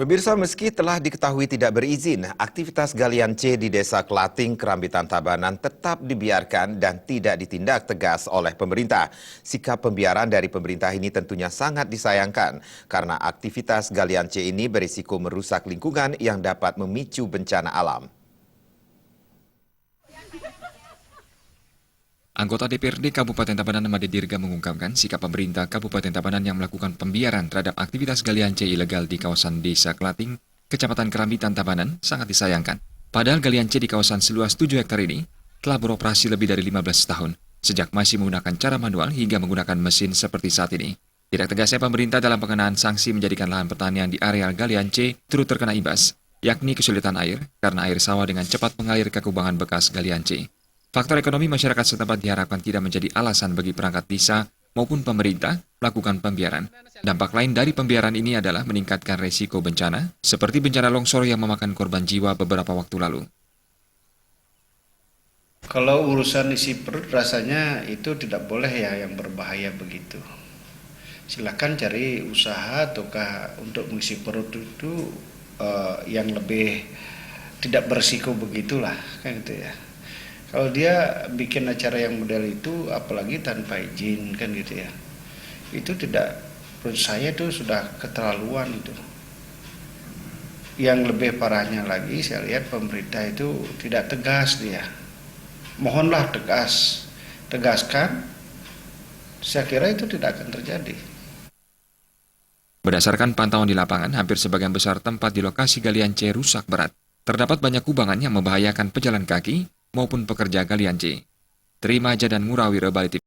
Pemirsa, meski telah diketahui tidak berizin, aktivitas galian C di Desa Kelating, Kerambitan Tabanan tetap dibiarkan dan tidak ditindak tegas oleh pemerintah. Sikap pembiaran dari pemerintah ini tentunya sangat disayangkan karena aktivitas galian C ini berisiko merusak lingkungan yang dapat memicu bencana alam. Anggota DPRD Kabupaten Tabanan Made Dirga mengungkapkan sikap pemerintah Kabupaten Tabanan yang melakukan pembiaran terhadap aktivitas galian C ilegal di kawasan Desa Kelating, Kecamatan Kerambitan Tabanan sangat disayangkan. Padahal galian C di kawasan seluas 7 hektar ini telah beroperasi lebih dari 15 tahun, sejak masih menggunakan cara manual hingga menggunakan mesin seperti saat ini. Tidak tegasnya pemerintah dalam pengenaan sanksi menjadikan lahan pertanian di areal galian C turut terkena imbas, yakni kesulitan air karena air sawah dengan cepat mengalir ke kubangan bekas galian C. Faktor ekonomi masyarakat setempat diharapkan tidak menjadi alasan bagi perangkat desa maupun pemerintah melakukan pembiaran. Dampak lain dari pembiaran ini adalah meningkatkan resiko bencana, seperti bencana longsor yang memakan korban jiwa beberapa waktu lalu. Kalau urusan isi perut rasanya itu tidak boleh ya yang berbahaya begitu. Silakan cari usaha ataukah untuk mengisi perut itu yang lebih tidak berisiko begitulah, kan gitu ya. Kalau dia bikin acara yang model itu, apalagi tanpa izin, kan gitu ya. Itu tidak, menurut saya itu sudah keterlaluan itu. Yang lebih parahnya lagi, saya lihat pemerintah itu tidak tegas dia. Mohonlah tegaskan. Saya kira itu tidak akan terjadi. Berdasarkan pantauan di lapangan, hampir sebagian besar tempat di lokasi galian C rusak berat. Terdapat banyak kubangan yang membahayakan pejalan kaki maupun pekerja galian C. Terima Jadan Murawira Bali TV.